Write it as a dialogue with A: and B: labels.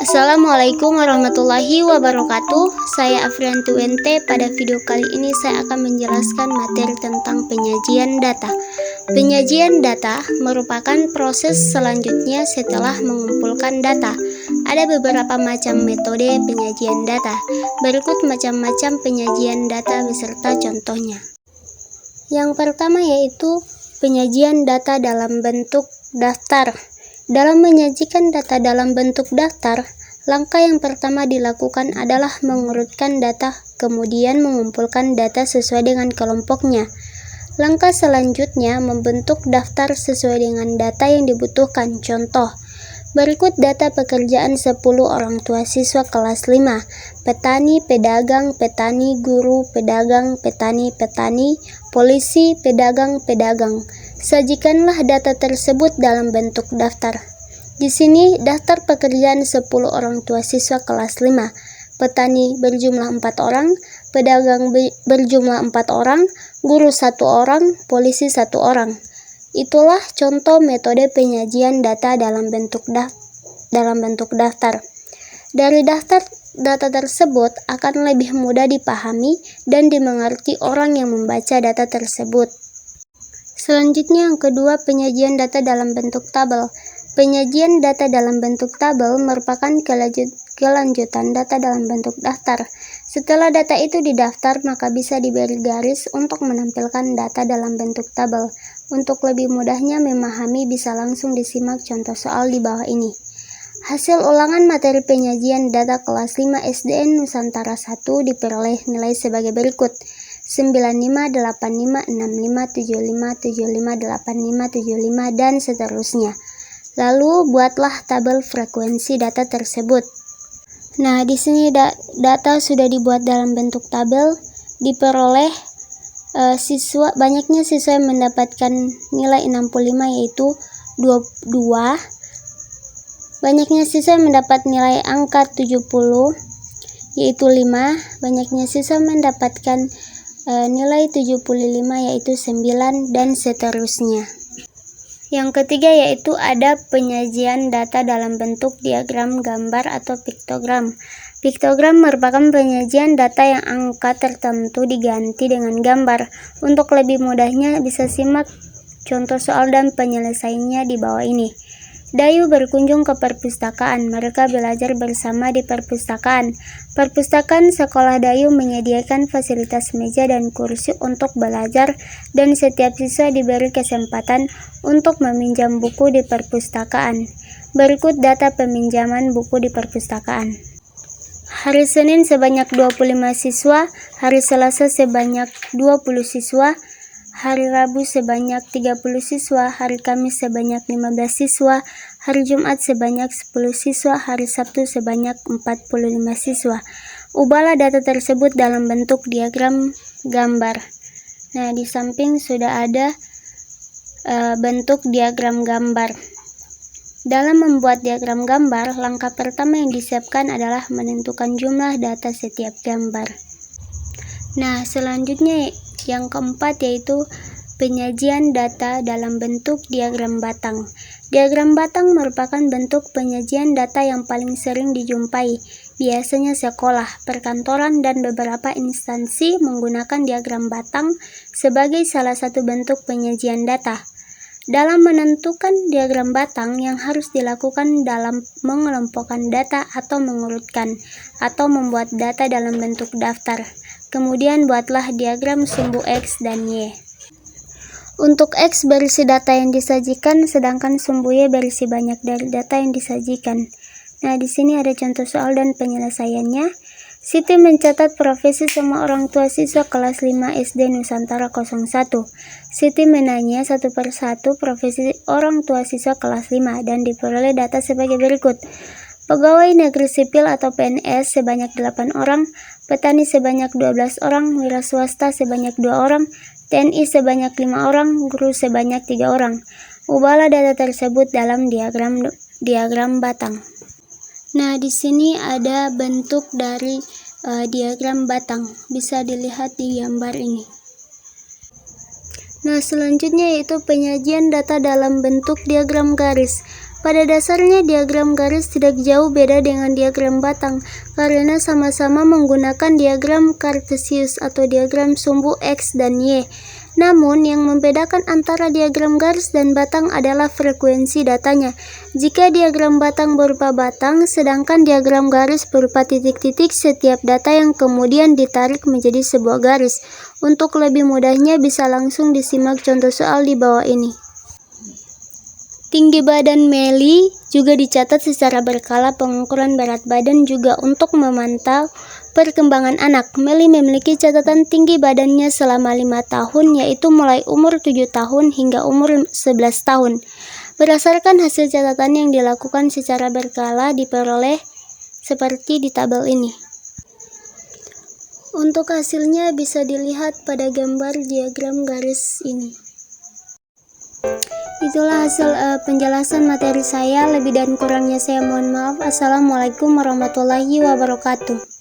A: Assalamualaikum warahmatullahi wabarakatuh. Saya Afrianti Wente. Pada video kali ini saya akan menjelaskan materi tentang penyajian data. Penyajian data merupakan proses selanjutnya setelah mengumpulkan data. Ada beberapa macam metode penyajian data. Berikut macam-macam penyajian data beserta contohnya. Yang pertama yaitu penyajian data dalam bentuk daftar. Dalam menyajikan data dalam bentuk daftar, langkah yang pertama dilakukan adalah mengurutkan data, kemudian mengumpulkan data sesuai dengan kelompoknya. Langkah selanjutnya membentuk daftar sesuai dengan data yang dibutuhkan. Contoh, berikut data pekerjaan 10 orang tua siswa kelas 5, petani, pedagang, petani, guru, pedagang, petani, petani, polisi, pedagang, pedagang. Sajikanlah data tersebut dalam bentuk daftar. Di sini daftar pekerjaan 10 orang tua siswa kelas 5. Petani berjumlah 4 orang, pedagang berjumlah 4 orang, guru 1 orang, polisi 1 orang. Itulah contoh metode penyajian data dalam bentuk daftar. Dari daftar data tersebut akan lebih mudah dipahami dan dimengerti orang yang membaca data tersebut. Selanjutnya yang kedua, penyajian data dalam bentuk tabel. Penyajian data dalam bentuk tabel merupakan kelanjutan data dalam bentuk daftar. Setelah data itu didaftar, maka bisa diberi garis untuk menampilkan data dalam bentuk tabel. Untuk lebih mudahnya memahami, bisa langsung disimak contoh soal di bawah ini. Hasil ulangan materi penyajian data kelas 5 SDN Nusantara 1 diperoleh nilai sebagai berikut: 95, 85, 65, 75, 75, 85, 75, dan seterusnya. Lalu buatlah tabel frekuensi data tersebut. Nah, di sini data sudah dibuat dalam bentuk tabel, diperoleh banyaknya siswa yang mendapatkan nilai 65 yaitu 22. Banyaknya siswa yang mendapat nilai angka 70 yaitu 5. Banyaknya siswa mendapatkan nilai 75 yaitu 9, dan seterusnya. Yang ketiga yaitu ada penyajian data dalam bentuk diagram gambar atau piktogram. Piktogram merupakan penyajian data yang angka tertentu diganti dengan gambar. Untuk lebih mudahnya bisa simak contoh soal dan penyelesaiannya di bawah ini. Dayu berkunjung ke perpustakaan. Mereka belajar bersama di perpustakaan. Perpustakaan sekolah Dayu menyediakan fasilitas meja dan kursi untuk belajar, dan setiap siswa diberi kesempatan untuk meminjam buku di perpustakaan. Berikut data peminjaman buku di perpustakaan. Hari Senin sebanyak 25 siswa, hari Selasa sebanyak 20 siswa, hari Rabu sebanyak 30 siswa, hari Kamis sebanyak 15 siswa, hari Jumat sebanyak 10 siswa, hari Sabtu sebanyak 45 siswa. Ubahlah data tersebut dalam bentuk diagram gambar. Nah, di samping sudah ada bentuk diagram gambar. Dalam membuat diagram gambar, langkah pertama yang disiapkan adalah menentukan jumlah data setiap gambar. Nah, selanjutnya yang keempat yaitu penyajian data dalam bentuk diagram batang. Diagram batang merupakan bentuk penyajian data yang paling sering dijumpai. Biasanya sekolah, perkantoran, dan beberapa instansi menggunakan diagram batang sebagai salah satu bentuk penyajian data. Dalam menentukan diagram batang, yang harus dilakukan dalam mengelompokkan data atau mengurutkan, atau membuat data dalam bentuk daftar. Kemudian buatlah diagram sumbu X dan Y. Untuk X berisi data yang disajikan, sedangkan sumbu Y berisi banyak dari data yang disajikan. Nah, di sini ada contoh soal dan penyelesaiannya. Siti mencatat profesi semua orang tua siswa kelas 5 SD Nusantara 01. Siti menanya satu persatu profesi orang tua siswa kelas 5 dan diperoleh data sebagai berikut. Pegawai negeri sipil atau PNS sebanyak 8 orang, petani sebanyak 12 orang, wira swasta sebanyak 2 orang, TNI sebanyak 5 orang, guru sebanyak 3 orang. Ubahlah data tersebut dalam diagram batang. Nah, di sini ada bentuk dari diagram batang. Bisa dilihat di gambar ini. Nah, selanjutnya yaitu penyajian data dalam bentuk diagram garis. Pada dasarnya diagram garis tidak jauh beda dengan diagram batang karena sama-sama menggunakan diagram Cartesius atau diagram sumbu X dan Y. Namun, yang membedakan antara diagram garis dan batang adalah frekuensi datanya. Jika diagram batang berupa batang, sedangkan diagram garis berupa titik-titik setiap data yang kemudian ditarik menjadi sebuah garis. Untuk lebih mudahnya bisa langsung disimak contoh soal di bawah ini. Tinggi badan Meli juga dicatat secara berkala. Pengukuran berat badan juga untuk memantau perkembangan anak. Meli memiliki catatan tinggi badannya selama 5 tahun, yaitu mulai umur 7 tahun hingga umur 11 tahun. Berdasarkan hasil catatan yang dilakukan secara berkala diperoleh seperti di tabel ini. Untuk hasilnya bisa dilihat pada gambar diagram garis ini. Itulah hasil penjelasan materi saya. Lebih dan kurangnya saya mohon maaf. Assalamualaikum warahmatullahi wabarakatuh.